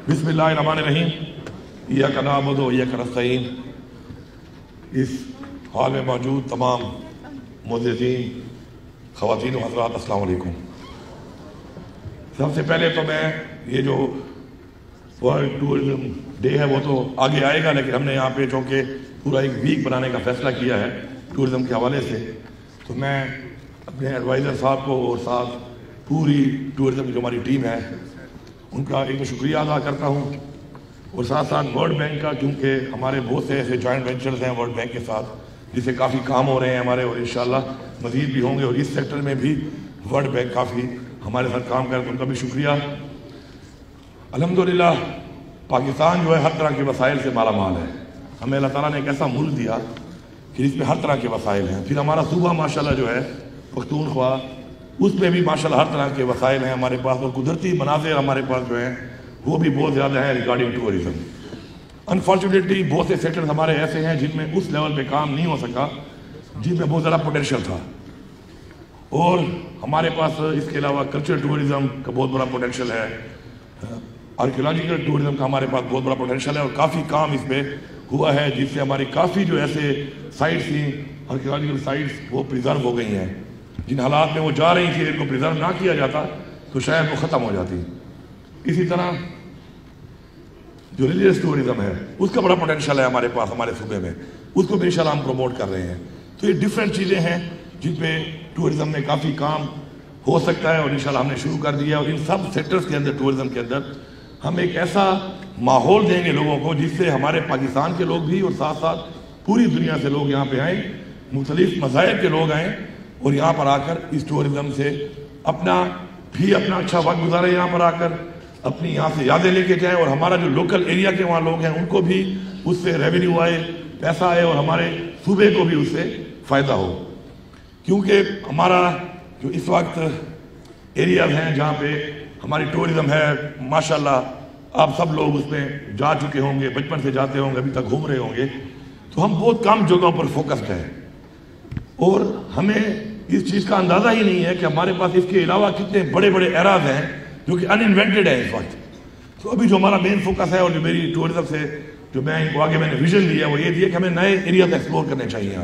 بسم اللہ الرحمن الرحیم ایاک نعبد و ایاک نستعین۔ اس حال میں موجود تمام معززین خواتین و حضرات السلام علیکم۔ سب سے پہلے تو میں یہ جو ورلڈ ٹورزم ڈے ہے وہ تو آگے آئے گا، لیکن ہم نے یہاں پہ چونکہ پورا ایک ویک بنانے کا فیصلہ کیا ہے ٹورزم کے حوالے سے، تو میں اپنے ایڈوائزر صاحب کو اور ساتھ پوری ٹورزم کی جو ہماری ٹیم ہے ان کا ایک شکریہ ادا کرتا ہوں، اور ساتھ ساتھ ورلڈ بینک کا، کیونکہ ہمارے بہت سے ایسے جوائنٹ وینچرز ہیں ورلڈ بینک کے ساتھ جس سے کافی کام ہو رہے ہیں ہمارے، اور انشاءاللہ مزید بھی ہوں گے، اور اس سیکٹر میں بھی ورلڈ بینک کافی ہمارے ساتھ کام کرے، تو ان کا بھی شکریہ۔ الحمدللہ پاکستان جو ہے ہر طرح کے وسائل سے مالا مال ہے، ہمیں اللہ تعالیٰ نے ایک ایسا ملک دیا کہ جس میں ہر طرح کے وسائل ہیں۔ پھر ہمارا صوبہ ماشاءاللہ جو ہے پختونخوا، اس میں بھی ماشاءاللہ ہر طرح کے وسائل ہیں ہمارے پاس، اور قدرتی مناظر ہمارے پاس جو ہیں وہ بھی بہت زیادہ ہیں ریگارڈنگ ٹورزم۔ انفارچونیٹلی بہت سے سیکٹرز ہمارے ایسے ہیں جن میں اس لیول پہ کام نہیں ہو سکا جن میں بہت زیادہ پوٹینشیل تھا، اور ہمارے پاس اس کے علاوہ کلچرل ٹورزم کا بہت بڑا پوٹینشیل ہے، آرکیولوجیکل ٹورزم کا ہمارے پاس بہت بڑا پوٹینشیل ہے، اور کافی کام اس میں ہوا ہے جس سے ہماری کافی جو ایسے سائٹس تھیں آرکیولوجیکل سائٹس وہ پریزرو ہو گئی ہیں، جن حالات میں وہ جا رہی تھی ان کو پریزرو نہ کیا جاتا تو شاید وہ ختم ہو جاتی۔ اسی طرح جو ریلیجس ٹورزم ہے اس کا بڑا پوٹینشیل ہے ہمارے پاس ہمارے صوبے میں، اس کو بھی انشاءاللہ ہم پروموٹ کر رہے ہیں۔ تو یہ ڈفرینٹ چیزیں ہیں جن پہ ٹورزم میں کافی کام ہو سکتا ہے، اور انشاءاللہ ہم نے شروع کر دیا ہے، اور ان سب سیکٹرز کے اندر ٹورزم کے اندر ہم ایک ایسا ماحول دیں گے لوگوں کو جس سے ہمارے پاکستان کے لوگ بھی اور ساتھ ساتھ پوری دنیا سے لوگ یہاں پہ آئیں، مختلف مذاہب کے لوگ آئیں، اور یہاں پر آ کر اس ٹورزم سے اپنا اچھا وقت گزارے، یہاں پر آ کر اپنی یہاں سے یادیں لے کے جائیں، اور ہمارا جو لوکل ایریا کے وہاں لوگ ہیں ان کو بھی اس سے ریونیو آئے، پیسہ آئے، اور ہمارے صوبے کو بھی اس سے فائدہ ہو۔ کیونکہ ہمارا جو اس وقت ایریاز ہیں جہاں پہ ہماری ٹورزم ہے ماشاءاللہ آپ سب لوگ اس میں جا چکے ہوں گے، بچپن سے جاتے ہوں گے، ابھی تک گھوم رہے ہوں گے، تو ہم بہت کم جگہوں پر فوکسڈ ہیں، اور ہمیں اس چیز کا اندازہ ہی نہیں ہے کہ ہمارے پاس اس کے علاوہ کتنے بڑے بڑے ایراز ہیں جو کہ ان انوینٹڈ ہیں اس وقت۔ تو ابھی جو ہمارا مین فوکس ہے، اور جو میری ٹورزم سے جو میں ان کو آگے میں نے ویژن دیا وہ یہ دیا کہ ہمیں نئے ایریاز ایکسپلور کرنے چاہیے،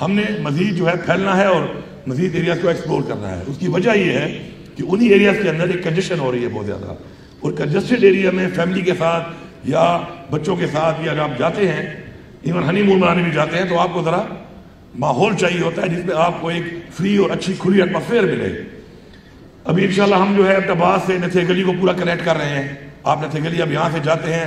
ہم نے مزید جو ہے پھیلنا ہے اور مزید ایریاز کو ایکسپلور کرنا ہے۔ اس کی وجہ یہ ہے کہ انہی ایریاز کے اندر ایک کنجسشن ہو رہی ہے بہت زیادہ، اور کنجسٹڈ ایریا میں فیملی کے ساتھ یا بچوں کے ساتھ یا جب آپ جاتے ہیں ایون ہنی مون منانے بھی جاتے ہیں تو آپ کو ذرا ماحول چاہیے ہوتا ہے جس میں آپ کو ایک فری اور اچھی کھلی ایٹماسفیئر ملے۔ ابھی انشاءاللہ ہم جو ہے اپٹاباد سے نتھے گلی کو پورا کنیکٹ کر رہے ہیں۔ آپ نتھے گلی اب یہاں سے جاتے ہیں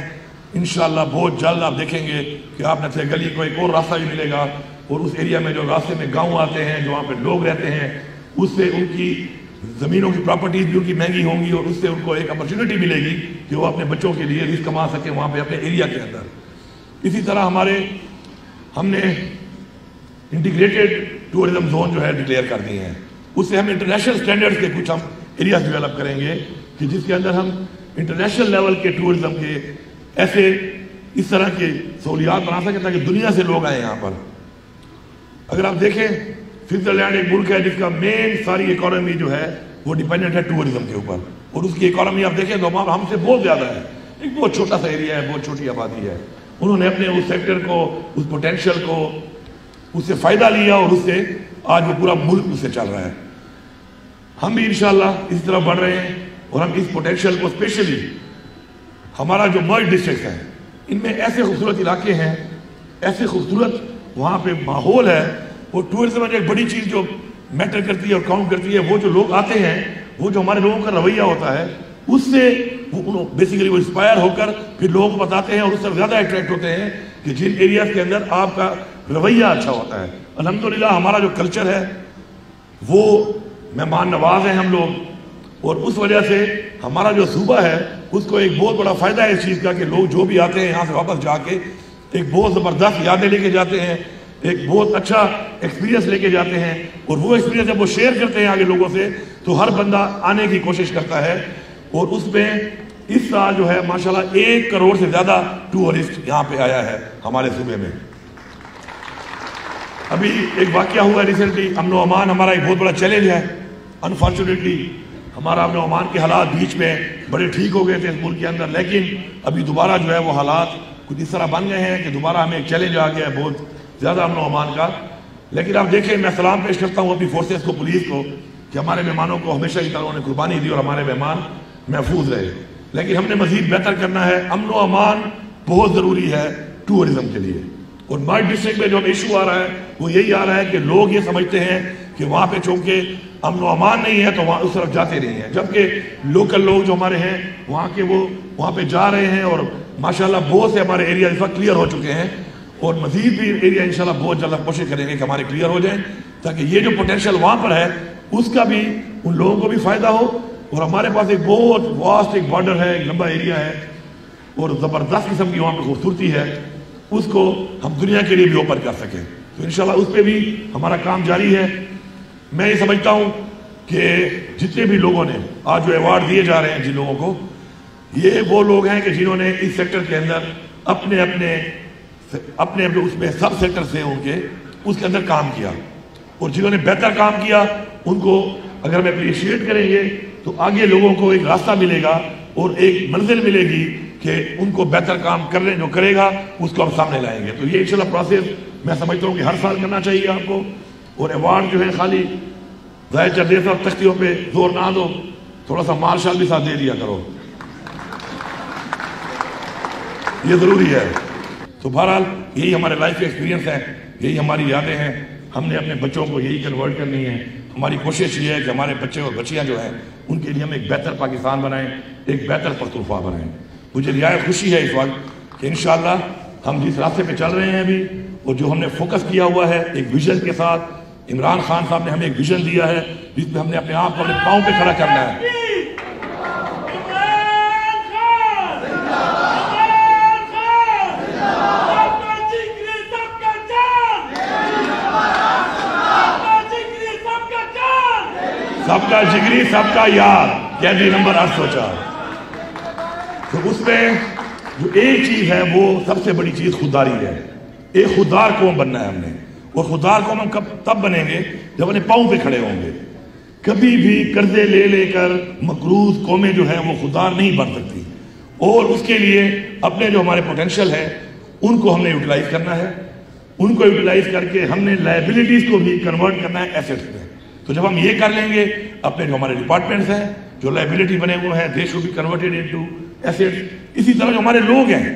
انشاءاللہ بہت جلد آپ دیکھیں گے کہ آپ نتھے گلی کو ایک اور راستہ بھی ملے گا، اور اس ایریا میں جو راستے میں گاؤں آتے ہیں جو وہاں پہ لوگ رہتے ہیں اس سے ان کی زمینوں کی پراپرٹیز بھی ان کی مہنگی ہوں گی، اور اس سے ان کو ایک اپرچونٹی ملے گی کہ وہ اپنے بچوں کے لیے رزق کما سکیں وہاں پہ اپنے ایریا کے اندر۔ اسی طرح ہم نے انٹیگریٹڈ ٹورزم زون جو ہے ڈکلیئر کر دی ہیں، اس سے ہم انٹرنیشنل سٹینڈرڈز کے کچھ ہم ایریاز ڈیولپ کریں گے کہ جس کے اندر ہم انٹرنیشنل لیول کے ٹورزم کے ایسے اس طرح کے سہولیات بنا سکیں تاکہ دنیا سے لوگ آئیں یہاں پر۔ اگر آپ دیکھیں سوئٹزرلینڈ ایک ملک ہے جس کا مین ساری اکانومی جو ہے وہ ڈیپینڈنٹ ہے ٹورزم کے اوپر، اور اس کی اکانومی آپ دیکھیں تو ہم سے بہت زیادہ ہے، ایک بہت چھوٹا سا ایریا ہے، بہت چھوٹی آبادی ہے، انہوں نے اپنے اس سیکٹر کو، اس پوٹینشیل کو، اس سے فائدہ لیا، اور اس سے آج وہ پورا ملک اس سے چل رہا ہے۔ ہم بھی انشاءاللہ اس طرح بڑھ رہے ہیں، اور ہم اس پوٹینشیل کو اسپیشلی ہمارا جو مرج ڈسٹرکٹ ہے ان میں ایسے خوبصورت علاقے ہیں، ایسے خوبصورت وہاں پہ ماحول ہے، اور ٹورزم میں ایک بڑی چیز جو میٹر کرتی ہے اور کاؤنٹ کرتی ہے وہ جو لوگ آتے ہیں، وہ جو ہمارے لوگوں کا رویہ ہوتا ہے اس سے وہ بیسیکلی وہ انسپائر ہو کر پھر لوگوں کو بتاتے ہیں، اور اس سے زیادہ اٹریکٹ ہوتے ہیں کہ جن ایریاز کے اندر آپ کا رویہ اچھا ہوتا ہے۔ الحمدللہ ہمارا جو کلچر ہے وہ مہمان نواز ہیں ہم لوگ، اور اس وجہ سے ہمارا جو صوبہ ہے اس کو ایک بہت بڑا فائدہ ہے اس چیز کا کہ لوگ جو بھی آتے ہیں یہاں سے واپس جا کے ایک بہت زبردست یادیں لے کے جاتے ہیں، ایک بہت اچھا ایکسپیرینس لے کے جاتے ہیں، اور وہ ایکسپیرینس جب وہ شیئر کرتے ہیں آگے لوگوں سے تو ہر بندہ آنے کی کوشش کرتا ہے، اور اس میں اس سال جو ہے ماشاءاللہ 1 کروڑ سے زیادہ ٹورسٹ یہاں پہ آیا ہے ہمارے صوبے میں۔ ابھی ایک واقعہ ہوا ریسنٹلی، امن و امان ہمارا ایک بہت بڑا چیلنج ہے، انفارچونیٹلی ہمارا امن و امان کے حالات بیچ میں بڑے ٹھیک ہو گئے تھے اس ملک کے اندر، لیکن ابھی دوبارہ جو ہے وہ حالات کچھ اس طرح بن گئے ہیں کہ دوبارہ ہمیں ایک چیلنج آ گیا ہے بہت زیادہ امن و امان کا۔ لیکن آپ دیکھیں، میں سلام پیش کرتا ہوں اپنی فورسز کو، پولیس کو، کہ ہمارے مہمانوں کو ہمیشہ کی طرح انہوں نے قربانی دی اور ہمارے مہمان محفوظ رہے۔ لیکن ہم نے مزید بہتر کرنا ہے۔ امن و امان بہت ضروری ہے ٹورزم کے لیے، اور ہمارے ڈسٹرکٹ میں جو ایشو آ رہا ہے وہ یہی آ رہا ہے کہ لوگ یہ سمجھتے ہیں کہ وہاں پہ چونکہ امن و امان نہیں ہے تو وہاں اس طرف جاتے نہیں ہیں، جبکہ لوکل لوگ جو ہمارے ہیں وہاں کے وہ وہاں پہ جا رہے ہیں، اور ماشاءاللہ بہت سے ہمارے ایریا اس وقت کلیئر ہو چکے ہیں، اور مزید بھی ایریا انشاءاللہ بہت جلد کوشش کریں گے کہ ہمارے کلیئر ہو جائیں، تاکہ یہ جو پوٹینشیل وہاں پر ہے اس کا بھی ان لوگوں کو بھی فائدہ ہو، اور ہمارے پاس ایک بہت واسٹ ایک بارڈر ہے، ایک لمبا ایریا ہے، اور زبردست قسم کی وہاں پہ خوبصورتی ہے، اس کو ہم دنیا کے لیے بھی اوپن کر سکیں۔ تو انشاءاللہ اس پہ بھی ہمارا کام جاری ہے۔ میں یہ سمجھتا ہوں کہ جتنے بھی لوگوں نے آج جو ایوارڈ دیے جا رہے ہیں جن لوگوں کو، یہ وہ لوگ ہیں کہ جنہوں نے اس سیکٹر کے اندر اپنے اس میں سب سیکٹر سے ان کے اس کے اندر کام کیا، اور جنہوں نے بہتر کام کیا ان کو اگر ہم اپریشیٹ کریں گے تو آگے لوگوں کو ایک راستہ ملے گا اور ایک منزل ملے گی کہ ان کو بہتر کام کرنے جو کرے گا اس کو ہم سامنے لائیں گے۔ تو یہ انشاءاللہ پروسیس میں سمجھتا ہوں کہ ہر سال کرنا چاہیے آپ کو، اور ایوارڈ جو ہے خالی ظاہر چردے صاحب تختیوں پہ زور نہ دو، تھوڑا سا مال شال بھی ساتھ دے دیا کرو، یہ ضروری ہے۔ تو بہرحال یہی ہمارے لائف کے ایکسپیرینس ہے، یہی ہماری یادیں ہیں، ہم نے اپنے بچوں کو یہی کنورٹ کرنی ہے۔ ہماری کوشش یہ ہے کہ ہمارے بچے اور بچیاں جو ہیں ان کے لیے ہم ایک بہتر پاکستان بنائیں، ایک بہتر پختونخوا بنائیں۔ مجھے نہایت خوشی ہے اس وقت کہ انشاءاللہ ہم جس راستے پہ چل رہے ہیں ابھی، اور جو ہم نے فوکس کیا ہوا ہے ایک ویژن کے ساتھ، عمران خان صاحب نے ہمیں ایک ویژن دیا ہے جس میں ہم نے اپنے آپ کو اپنے پاؤں پہ کھڑا کرنا ہے۔ سب کا جگری سب کا یار، قیدی نمبر 804۔ تو اس میں جو ایک چیز ہے وہ سب سے بڑی چیز خودداری ہے۔ ایک خوددار قوم بننا ہے ہم نے، اور خوددار قوم ہم تب بنیں گے جب اپنے پاؤں پہ کھڑے ہوں گے۔ کبھی بھی قرضے لے لے کر مقروض قومیں جو ہیں وہ خوددار نہیں بن سکتی، اور اس کے لیے اپنے جو ہمارے پوٹینشیل ہے ان کو ہم نے یوٹیلائز کرنا ہے، ان کو یوٹیلائز کر کے ہم نے لائبلٹیز کو بھی کنورٹ کرنا ہے ایسیٹس میں۔ تو جب ہم یہ کر لیں گے، اپنے جو ہمارے ڈپارٹمنٹس ہیں جو لائبلٹی بنے ہوئے ہیں they should be converted into assets. اسی طرح جو ہمارے لوگ ہیں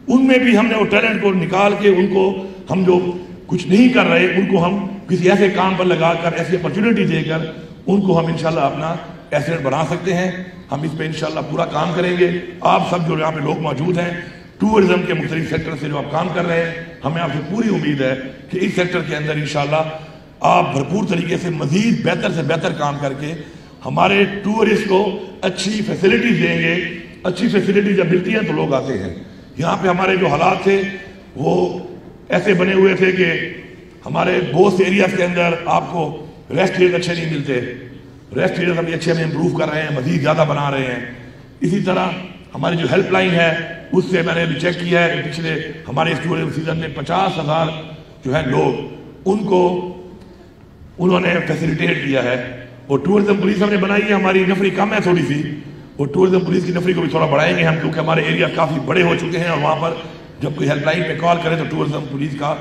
ان میں بھی ہم نے وہ ٹیلنٹ کو نکال کے ان کو ہم جو کچھ نہیں کر رہے ان کو ہم کسی ایسے کام پر لگا کر، ایسی اپرچونٹی دے کر ان کو ہم انشاءاللہ اپنا ایسیٹ بنا سکتے ہیں۔ ہم اس پہ انشاءاللہ پورا کام کریں گے۔ آپ سب جو یہاں پہ لوگ موجود ہیں ٹورزم کے مختلف سیکٹر سے جو آپ کام کر رہے ہیں، ہمیں آپ سے پوری امید ہے کہ اس سیکٹر کے اندر انشاءاللہ آپ بھرپور طریقے سے مزید بہتر سے بہتر کام کر کے ہمارے ٹورسٹ کو اچھی فیسلٹیز دیں گے۔ اچھی فیسلٹیز جب ملتی ہیں تو لوگ آتے ہیں۔ یہاں پہ ہمارے جو حالات تھے وہ ایسے بنے ہوئے تھے کہ ہمارے بہت سے ایریاز کے اندر آپ کو ریسٹ ایریاز اچھے نہیں ملتے۔ ریسٹ ایریاز ہم اچھے میں امپروو کر رہے ہیں، مزید زیادہ بنا رہے ہیں۔ اسی طرح ہماری جو ہیلپ لائن ہے اس سے میں نے بھی چیک کیا ہے کہ پچھلے ہمارے اس ٹورزم سیزن میں 50,000 جو ہے لوگ ان کو انہوں نے فیسیلیٹیٹ کیا ہے۔ اور ٹورزم پولیس ہم نے بنائی ہے، ہماری نفری کم ہے تھوڑی سی، اور ٹورزم پولیس کی نفری کو بھی تھوڑا بڑھائیں گے ہم، کیونکہ ہمارے ایریا کافی بڑے ہو چکے ہیں، اور وہاں پر جب کوئی ہیلپ لائن پہ کال کرے تو ٹورزم پولیس کا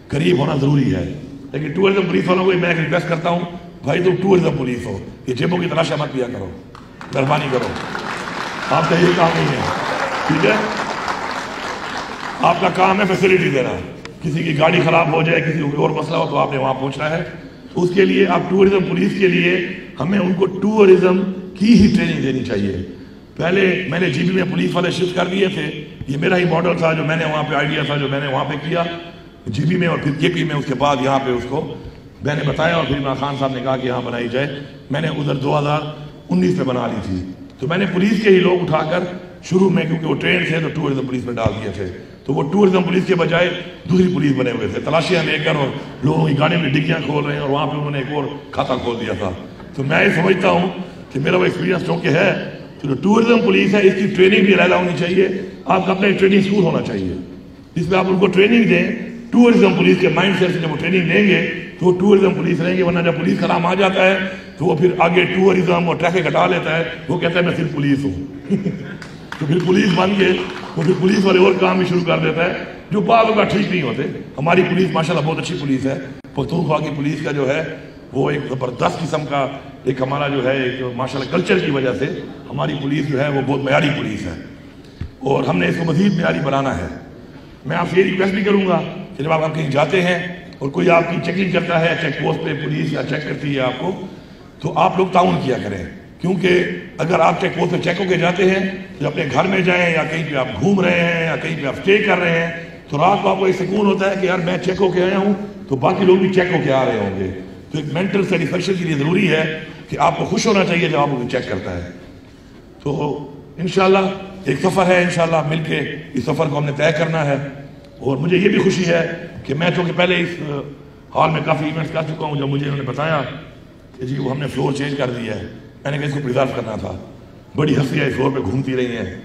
قریب ہونا ضروری ہے۔ لیکن ٹورزم پولیس والوں کو میں ریکویسٹ کرتا ہوں، بھائی تم ٹورزم پولیس ہو، یہ جیبوں کی تلاشیاں مت کیا کرو، مہربانی کرو، آپ کا یہ کام نہیں ہے، ٹھیک ہے؟ آپ کا کام ہے فیسلٹی دینا۔ کسی کی گاڑی خراب ہو جائے، کسی کو اور مسئلہ ہو تو آپ نے وہاں پہنچنا ہے۔ اس کے لیے آپ ٹورزم پولیس کے لیے ہمیں ان کو ٹورزم کی ہی ٹریننگ دینی چاہیے۔ پہلے میں نے جی بی میں پولیس والے شفٹ کر دیے تھے، یہ میرا ہی ماڈل تھا جو میں نے وہاں پہ آئیڈیا تھا جو میں نے وہاں پہ کیا جی بی میں، اور پھر کے پی میں، اس کے بعد یہاں پہ اس کو میں نے بتایا، اور پھر عمران خان صاحب نے کہا کہ یہاں بنائی جائے۔ میں نے ادھر 2019 میں بنا لی تھی، تو میں نے پولیس کے ہی لوگ اٹھا کر شروع میں، کیونکہ وہ ٹرین تھے تو ٹورزم پولیس میں ڈال دیے تھے، تو وہ ٹورزم پولیس کے بجائے دوسری پولیس بنے ہوئے تھے، تلاشیاں لے کر اور لوگوں کی گاڑی میں ڈگیاں کھول رہے ہیں، اور وہاں پہ انہوں نے ایک اور کھاتا کھول دیا تھا۔ تو میں یہ سمجھتا ہوں کہ میرا وہ ایکسپیرینس چونکہ ہے، تو ٹورزم پولیس ہے اس کی ٹریننگ بھی علیحدہ ہونی چاہیے۔ آپ کا اپنا ایک ٹریننگ اسکول ہونا چاہیے جس میں آپ ان کو ٹریننگ دیں۔ ٹورزم پولیس کے مائنڈ سیٹ سے جب وہ ٹریننگ لیں گے تو وہ ٹورزم پولیس رہیں گے، ورنہ جب پولیس کا نام آ جاتا ہے تو وہ پھر آگے ٹورزم اور ٹریفک ہٹا لیتا ہے، وہ کہتا ہے میں صرف پولیس ہوں۔ تو پھر پولیس بن کے وہ پھر پولیس والے اور کام بھی شروع کر دیتا ہے جو بعض اوقات ٹھیک نہیں ہوتے. ہماری پولیس ماشاءاللہ بہت اچھی پولیس ہے. پختونخوا کی پولیس کا جو ہے وہ ایک زبردست قسم کا ایک ہمارا جو ہے ایک ماشاءاللہ کلچر کی وجہ سے ہماری پولیس جو ہے وہ بہت معیاری پولیس ہے اور ہم نے اس کو مزید معیاری بنانا ہے. میں آپ سے یہ ریکویسٹ بھی کروں گا کہ جب آپ کہیں جاتے ہیں اور کوئی آپ کی چیکنگ کرتا ہے چیک پوسٹ پہ پولیس یا چیک کرتی ہے آپ کو تو آپ لوگ تعاون کیا کریں. کیونکہ اگر آپ چیک پوسٹ پہ چیک ہو کے جاتے ہیں تو اپنے گھر میں جائیں یا کہیں پہ آپ گھوم رہے ہیں یا کہیں پہ آپ اسٹے کر رہے ہیں تو رات کو آپ کو ایک سکون ہوتا ہے کہ یار میں چیک ہو کے آیا ہوں تو باقی لوگ بھی چیک ہو کے آ رہے ہوں گے. تو ایک مینٹل سیٹسفیکشن کے لیے ضروری ہے کہ آپ کو خوش ہونا چاہیے جب آپ کو چیک کرتا ہے. تو انشاءاللہ ایک سفر ہے, انشاءاللہ مل کے اس سفر کو ہم نے طے کرنا ہے. اور مجھے یہ بھی خوشی ہے کہ میں چونکہ پہلے اس ہال میں کافی ایونٹس کر چکا ہوں, جب مجھے انہوں نے بتایا کہ جی وہ ہم نے فلور چینج کر دیا ہے, میں نے کہا اس کو پریزرو کرنا تھا. بڑی ہنسیاں اس فلور پہ گھومتی رہی ہیں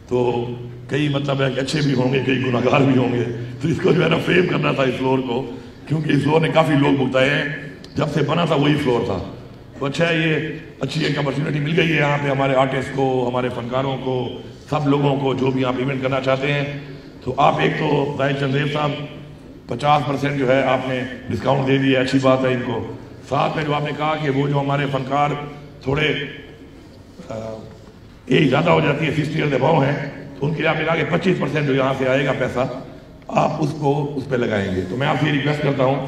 تو کئی مطلب ہے کہ اچھے بھی ہوں گے کئی گناہگار بھی ہوں گے, تو اس کو جو ہے نا فریم کرنا تھا اس فلور کو, کیونکہ اس فلور نے کافی لوگ بھگتائے ہیں. جب سے بنا تھا وہی فلور تھا. تو اچھا ہے یہ اچھی ایک اپرچونیٹی مل گئی ہے یہاں پہ ہمارے آرٹسٹ کو, ہمارے فنکاروں کو, سب لوگوں کو جو بھی آپ ایونٹ کرنا چاہتے ہیں. تو آپ ایک تو زاہد چندیو صاحب 50% جو ہے آپ نے ڈسکاؤنٹ دے دیا, اچھی بات ہے ان کو. ساتھ میں جو آپ نے کہا کہ وہ جو ہمارے فنکار تھوڑے ایج زیادہ ہو جاتی ہے 60 ایئرز ابو ہیں تو ان کے لیے آپ نے کہا کہ 25% جو یہاں سے آئے گا پیسہ آپ اس کو اس پہ لگائیں گے. تو میں آپ سے یہ ریکویسٹ کرتا ہوں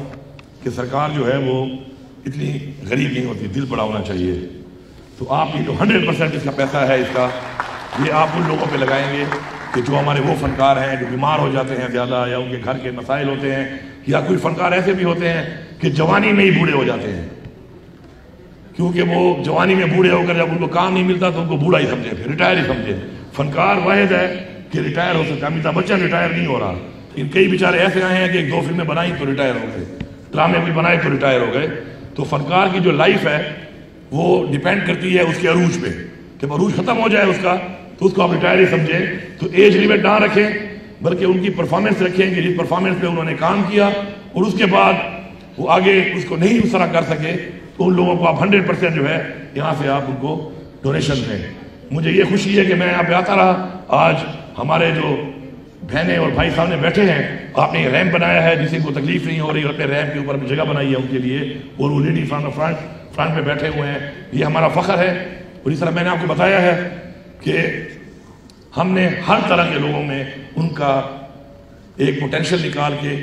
کہ سرکار جو ہے وہ اتنی غریب نہیں ہوتی, دل بڑا ہونا چاہیے. تو آپ یہ جو 100% اس کا پیسہ ہے اس کا یہ آپ ان لوگوں پہ لگائیں گے کہ جو ہمارے وہ فنکار ہیں جو بیمار ہو جاتے ہیں زیادہ یا ان کے گھر کے مسائل ہوتے ہیں, یا کوئی فنکار ایسے بھی ہوتے ہیں کہ جوانی میں ہی بوڑھے ہو جاتے ہیں, کیونکہ وہ جوانی میں بوڑھے ہو کر جب ان کو کام نہیں ملتا تو ان کو بوڑھا ہی سمجھے, پھر ریٹائر ہی سمجھے. فنکار واحد ہے کہ ریٹائر ہو سکتا ہے. امیتابھ بچن ریٹائر نہیں ہو رہا, لیکن کئی بیچارے ایسے آئے ہیں کہ 1-2 فلمیں بنائی تو ریٹائر ہو گئے, ڈرامے بھی بنائے تو ریٹائر ہو گئے. تو فنکار کی جو لائف ہے وہ ڈیپینڈ کرتی ہے اس کے عروج پہ. جب عروج ختم ہو جائے اس کا تو اس کو آپ ریٹائر ہی سمجھیں. تو ایج لمٹ نہ رکھیں بلکہ ان کی پرفارمنس رکھیں کہ جس پرفارمنس پہ انہوں نے کام کیا اور اس کے بعد وہ آگے اس کو نہیں اس طرح کر سکے تو ان لوگوں کو آپ 100% جو ہے یہاں سے آپ ان کو ڈونیشن دیں. مجھے یہ خوشی ہے کہ میں یہاں پہ آتا رہا. آج ہمارے جو بہنیں اور بھائی سامنے بیٹھے ہیں, آپ نے یہ ریمپ بنایا ہے جس سے کو تکلیف نہیں ہو رہی, اور اپنے ریمپ کے اوپر جگہ بنائی ہے ان کے لیے, اور وہ لیڈی فرنٹ پہ بیٹھے ہوئے ہیں. یہ ہمارا فخر ہے. اور اس طرح میں نے آپ کو بتایا ہے کہ ہم نے ہر طرح کے لوگوں میں ان کا ایک پوٹینشیل نکال کے,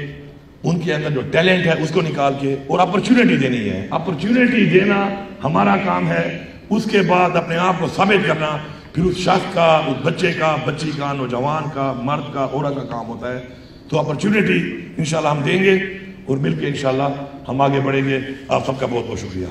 ان کے اندر جو ٹیلنٹ ہے اس کو نکال کے اور اپرچونیٹی دینی ہے. اپرچونیٹی دینا ہمارا کام ہے, اس کے بعد اپنے آپ کو ثابت کرنا پھر اس شخص کا, اس بچے کا, بچی کا, نوجوان کا, مرد کا, عورت کا کام ہوتا ہے. تو اپرچونیٹی انشاءاللہ ہم دیں گے اور مل کے انشاءاللہ ہم آگے بڑھیں گے. آپ سب کا بہت بہت شکریہ.